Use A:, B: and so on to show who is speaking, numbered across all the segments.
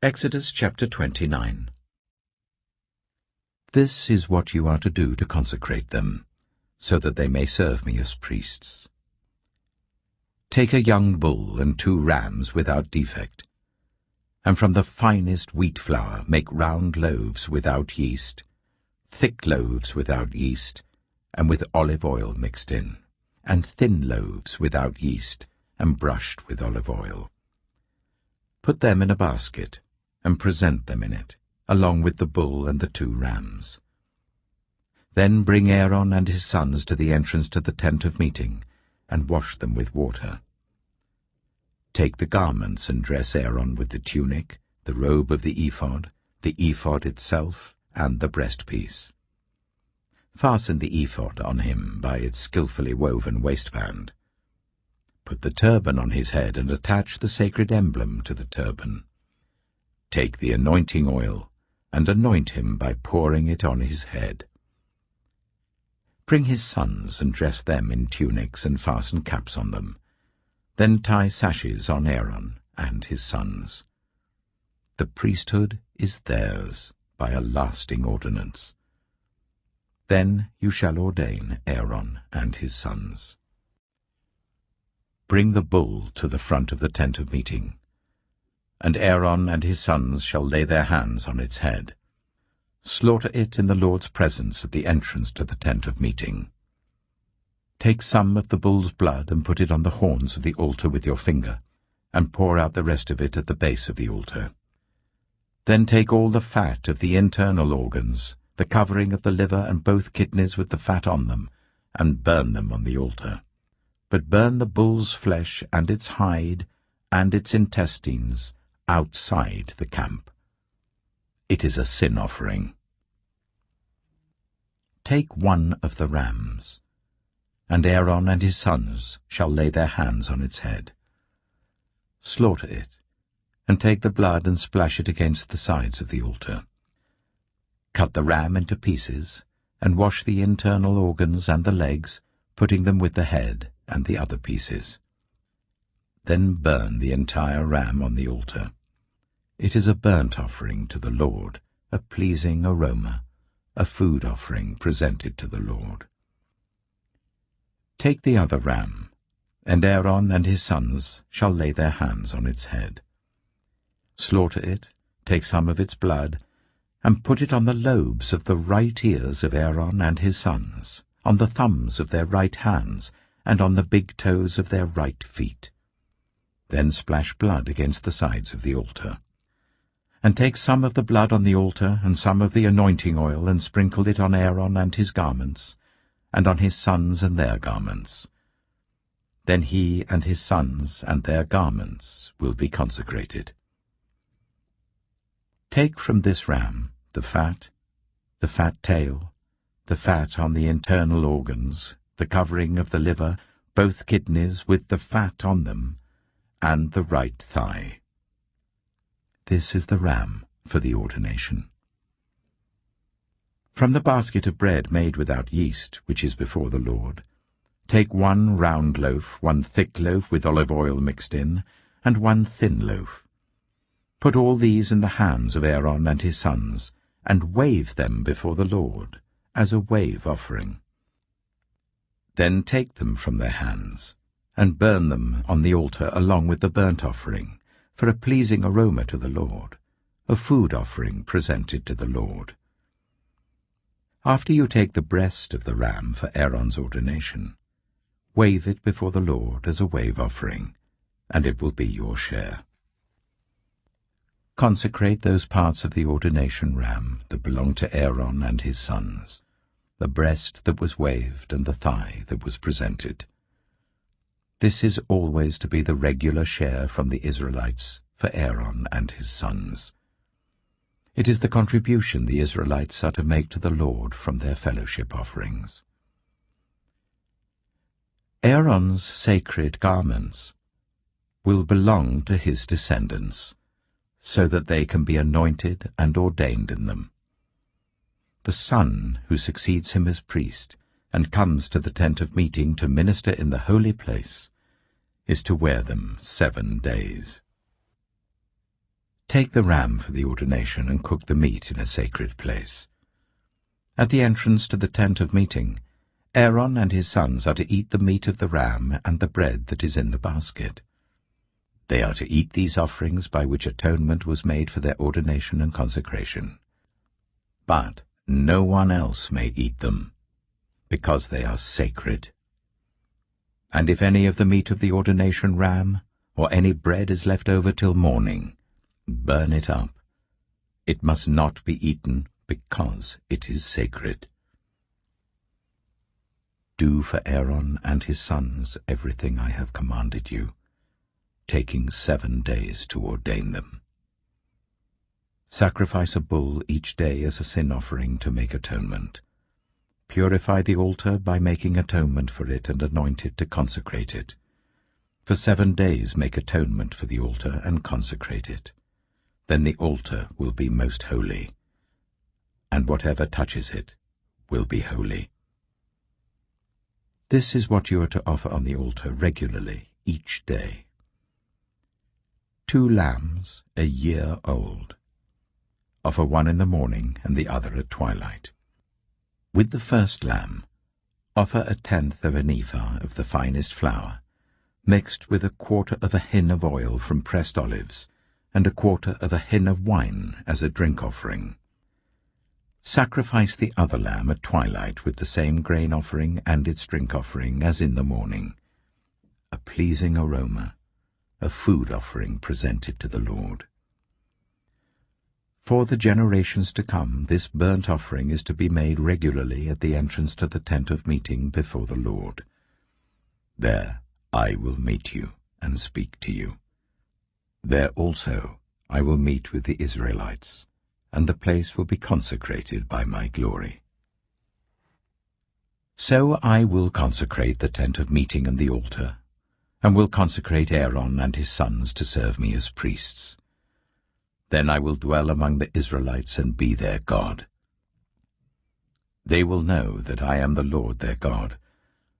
A: Exodus chapter 29. This is what you are to do to consecrate them, so that they may serve me as priests. Take a young bull and 2 rams without defect, and from the finest wheat flour make round loaves without yeast, thick loaves without yeast, and with olive oil mixed in, and thin loaves without yeast, and brushed with olive oil. Put them in a basket, and present them in it, along with the bull and the 2 rams. Then bring Aaron and his sons to the entrance to the tent of meeting, and wash them with water. Take the garments and dress Aaron with the tunic, the robe of the ephod itself, and the breastpiece. Fasten the ephod on him by its skillfully woven waistband. Put the turban on his head and attach the sacred emblem to the turban. Take the anointing oil and anoint him by pouring it on his head. Bring his sons and dress them in tunics and fasten caps on them. Then tie sashes on Aaron and his sons. The priesthood is theirs by a lasting ordinance. Then you shall ordain Aaron and his sons. Bring the bull to the front of the tent of meeting, and Aaron and his sons shall lay their hands on its head. Slaughter it in the Lord's presence at the entrance to the tent of meeting. Take some of the bull's blood and put it on the horns of the altar with your finger, and pour out the rest of it at the base of the altar. Then take all the fat of the internal organs, the covering of the liver and both kidneys with the fat on them, and burn them on the altar. But burn the bull's flesh and its hide and its intestines outside the camp. It is a sin offering. Take 1 of the rams, and Aaron and his sons shall lay their hands on its head. Slaughter it, and take the blood and splash it against the sides of the altar. Cut the ram into pieces, and wash the internal organs and the legs, putting them with the head and the other pieces. Then burn the entire ram on the altar. It is a burnt offering to the Lord, a pleasing aroma, a food offering presented to the Lord. Take the other ram, and Aaron and his sons shall lay their hands on its head. Slaughter it, take some of its blood, and put it on the lobes of the right ears of Aaron and his sons, on the thumbs of their right hands, and on the big toes of their right feet. Then splash blood against the sides of the altar. And take some of the blood on the altar, and some of the anointing oil, and sprinkle it on Aaron and his garments, and on his sons and their garments. Then he and his sons and their garments will be consecrated. Take from this ram the fat tail, the fat on the internal organs, the covering of the liver, both kidneys with the fat on them, and the right thigh. This is the ram for the ordination. From the basket of bread made without yeast, which is before the Lord, take 1 round loaf, 1 thick loaf with olive oil mixed in, and 1 thin loaf. Put all these in the hands of Aaron and his sons, and wave them before the Lord, as a wave offering. Then take them from their hands, and burn them on the altar along with the burnt offering, for a pleasing aroma to the Lord, a food offering presented to the Lord. After you take the breast of the ram for Aaron's ordination, wave it before the Lord as a wave offering, and it will be your share. Consecrate those parts of the ordination ram that belong to Aaron and his sons, the breast that was waved and the thigh that was presented. This is always to be the regular share from the Israelites for Aaron and his sons. It is the contribution the Israelites are to make to the Lord from their fellowship offerings. Aaron's sacred garments will belong to his descendants, so that they can be anointed and ordained in them. The son who succeeds him as priest and comes to the tent of meeting to minister in the holy place is to wear them 7 days. Take the ram for the ordination and cook the meat in a sacred place. At the entrance to the tent of meeting, Aaron and his sons are to eat the meat of the ram and the bread that is in the basket. They are to eat these offerings by which atonement was made for their ordination and consecration. But no one else may eat them, because they are sacred. And if any of the meat of the ordination ram or any bread is left over till morning, burn it up. It must not be eaten, because it is sacred. Do for Aaron and his sons everything I have commanded you, taking 7 days to ordain them. Sacrifice a bull each day as a sin offering to make atonement. Purify the altar by making atonement for it and anoint it to consecrate it. For 7 days make atonement for the altar and consecrate it. Then the altar will be most holy, and whatever touches it will be holy. This is what you are to offer on the altar regularly each day. 2 lambs a year old. Offer one in the morning and the other at twilight. With the first lamb, offer 1/10 of an ephah of the finest flour, mixed with 1/4 of a hin of oil from pressed olives, and 1/4 of a hin of wine as a drink offering. Sacrifice the other lamb at twilight with the same grain offering and its drink offering as in the morning, a pleasing aroma, a food offering presented to the Lord. For the generations to come, this burnt offering is to be made regularly at the entrance to the tent of meeting before the Lord. There I will meet you and speak to you. There also I will meet with the Israelites, and the place will be consecrated by my glory. So I will consecrate the tent of meeting and the altar, and will consecrate Aaron and his sons to serve me as priests. Then I will dwell among the Israelites and be their God. They will know that I am the Lord their God,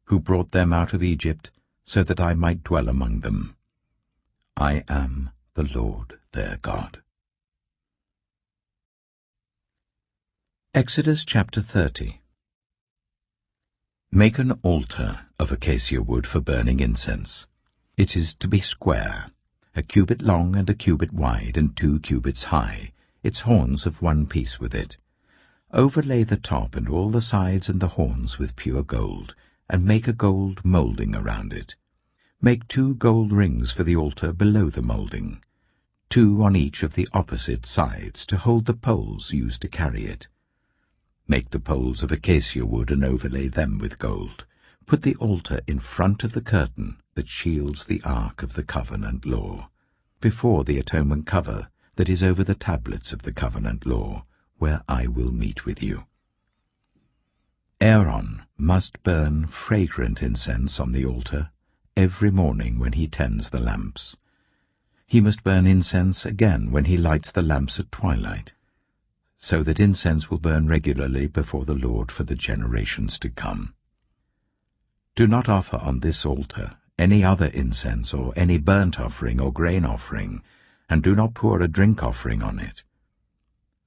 A: who brought them out of Egypt so that I might dwell among them. I am the Lord their God. Exodus chapter 30. Make an altar of acacia wood for burning incense. It is to be square, 1 cubit long and 1 cubit wide and 2 cubits high, its horns of 1 piece with it. Overlay the top and all the sides and the horns with pure gold, and make a gold moulding around it. Make 2 gold rings for the altar below the moulding, 2 on each of the opposite sides to hold the poles used to carry it. Make the poles of acacia wood and overlay them with gold. Put the altar in front of the curtain that shields the ark of the covenant law, before the atonement cover that is over the tablets of the covenant law, where I will meet with you. Aaron must burn fragrant incense on the altar every morning when he tends the lamps. He must burn incense again when he lights the lamps at twilight, so that incense will burn regularly before the Lord for the generations to come. Do not offer on this altar any other incense or any burnt offering or grain offering, and do not pour a drink offering on it.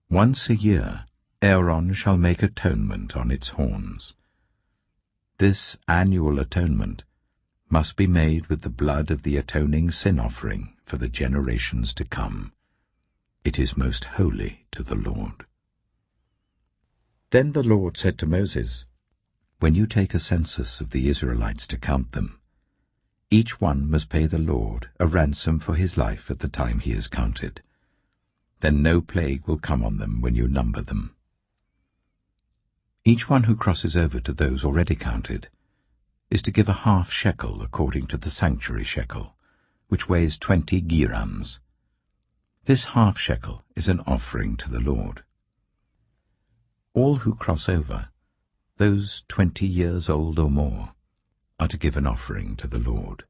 A: Once a year Aaron shall make atonement on its horns. This annual atonement must be made with the blood of the atoning sin offering for the generations to come. It is most holy to the Lord. Then the Lord said to Moses, When you take a census of the Israelites to count them, each one must pay the Lord a ransom for his life at the time he is counted. Then no plague will come on them when you number them. Each one who crosses over to those already counted is to give a half shekel according to the sanctuary shekel, which weighs 20 gerams. This half shekel is an offering to the Lord. All who cross over, those 20 years old or more, are to give an offering to the Lord.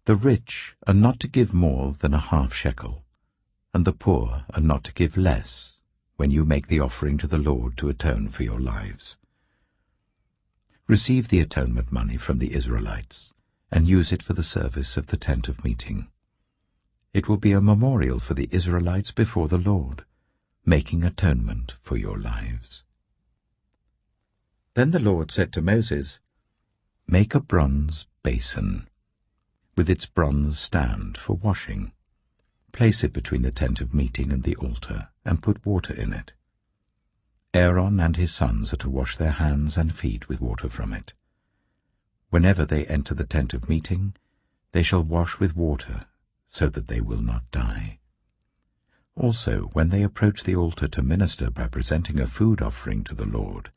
A: The rich are not to give more than a half shekel, and the poor are not to give less when you make the offering to the Lord to atone for your lives. Receive the atonement money from the Israelites, and use it for the service of the tent of meeting. It will be a memorial for the Israelites before the Lord, making atonement for your lives. Then the Lord said to Moses, "Make a bronze basin, with its bronze stand for washing. Place it between the tent of meeting and the altar, and put water in it. Aaron and his sons are to wash their hands and feet with water from it. Whenever they enter the tent of meeting, they shall wash with water, so that they will not die. Also, when they approach the altar to minister by presenting a food offering to the Lord,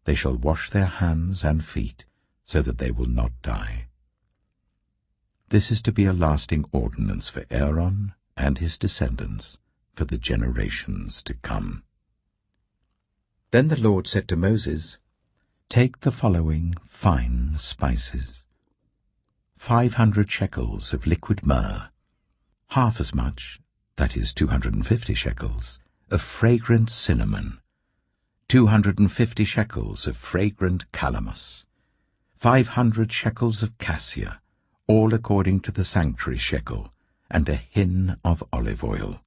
A: they shall wash their hands and feet, so that they will not die. This is to be a lasting ordinance for Aaron and his descendants for the generations to come." Then the Lord said to Moses, "Take the following fine spices: 500 shekels of liquid myrrh, half as much, that is 250 shekels, of fragrant cinnamon, 250 shekels of fragrant calamus, 500 shekels of cassia, all according to the sanctuary shekel, and a hin of olive oil.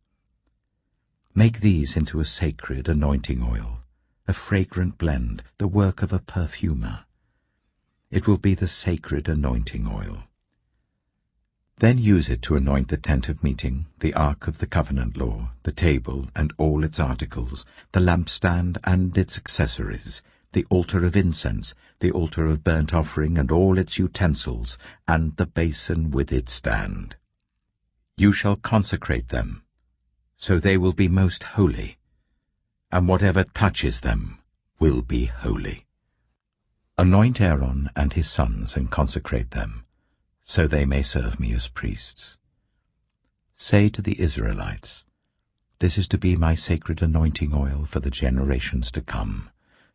A: Make these into a sacred anointing oil, a fragrant blend, the work of a perfumer. It will be the sacred anointing oil. Then use it to anoint the tent of meeting, the ark of the covenant law, the table and all its articles, the lampstand and its accessories, the altar of incense, the altar of burnt offering and all its utensils, and the basin with its stand. You shall consecrate them, so they will be most holy, and whatever touches them will be holy. Anoint Aaron and his sons and consecrate them, so they may serve me as priests. Say to the Israelites, this is to be my sacred anointing oil for the generations to come.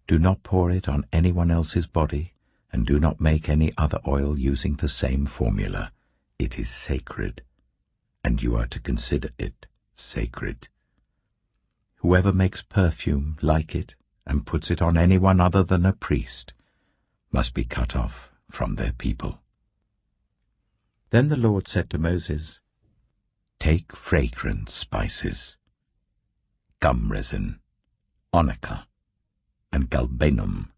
A: Do not pour it on anyone else's body, and do not make any other oil using the same formula. It is sacred, and you are to consider it sacred. Whoever makes perfume like it and puts it on anyone other than a priest must be cut off from their people." Then the Lord said to Moses, "Take fragrant spices, gum resin, onycha, and galbanum,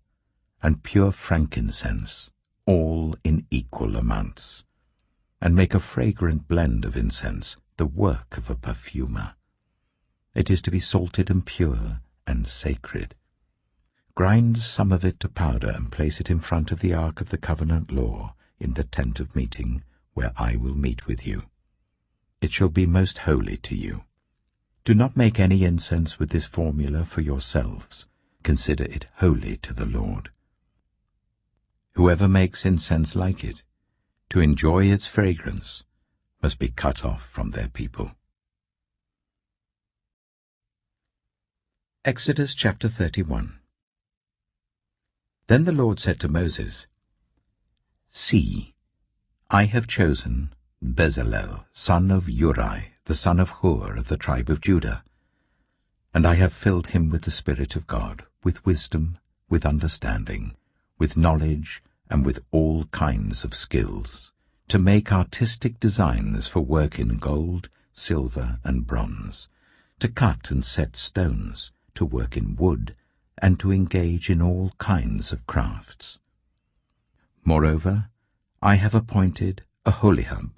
A: and pure frankincense, all in equal amounts, and make a fragrant blend of incense, the work of a perfumer. It is to be salted and pure and sacred. Grind some of it to powder and place it in front of the ark of the covenant law in the tent of meeting, where I will meet with you. It shall be most holy to you. Do not make any incense with this formula for yourselves. Consider it holy to the Lord. Whoever makes incense like it, to enjoy its fragrance, must be cut off from their people." Exodus chapter 31. Then the Lord said to Moses, "See, I have chosen Bezalel, son of Uri, the son of Hur of the tribe of Judah, and I have filled him with the Spirit of God, with wisdom, with understanding, with knowledge, and with all kinds of skills, to make artistic designs for work in gold, silver, and bronze, to cut and set stones, to work in wood, and to engage in all kinds of crafts. Moreover, I have appointed Aholiab,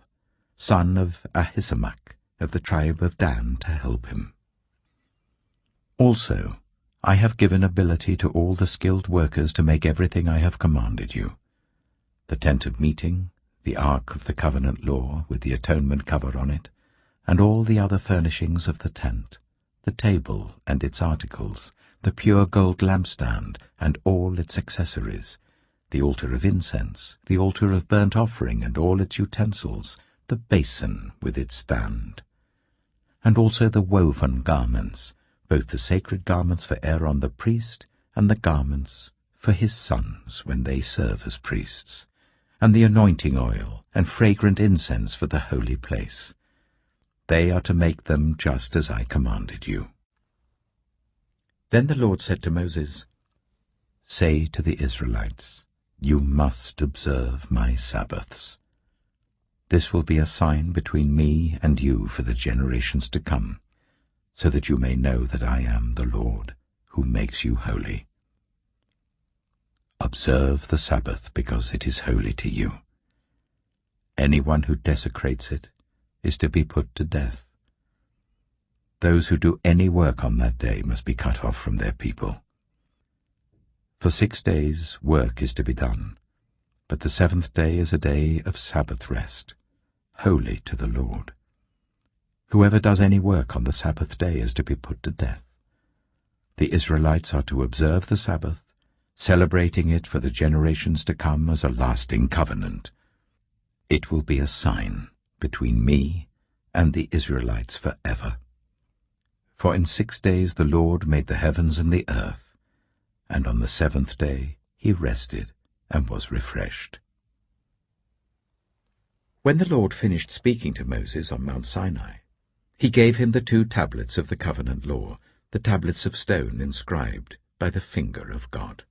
A: son of Ahisamach, of the tribe of Dan, to help him. Also, I have given ability to all the skilled workers to make everything I have commanded you: the tent of meeting, the ark of the covenant law with the atonement cover on it, and all the other furnishings of the tent, the table and its articles, the pure gold lampstand and all its accessories, the altar of incense, the altar of burnt offering and all its utensils, the basin with its stand, and also the woven garments, both the sacred garments for Aaron the priest and the garments for his sons when they serve as priests, and the anointing oil and fragrant incense for the holy place. They are to make them just as I commanded you." Then the Lord said to Moses, "Say to the Israelites, you must observe my Sabbaths. This will be a sign between me and you for the generations to come, so that you may know that I am the Lord, who makes you holy. Observe the Sabbath, because it is holy to you. Anyone who desecrates it is to be put to death. Those who do any work on that day must be cut off from their people. For 6 days work is to be done, but the 7th day is a day of Sabbath rest, holy to the Lord. Whoever does any work on the Sabbath day is to be put to death. The Israelites are to observe the Sabbath, celebrating it for the generations to come as a lasting covenant. It will be a sign between me and the Israelites forever. For in 6 days the Lord made the heavens and the earth, and on the 7th day he rested and was refreshed. When the Lord finished speaking to Moses on Mount Sinai, he gave him the 2 tablets of the covenant law, the tablets of stone inscribed by the finger of God.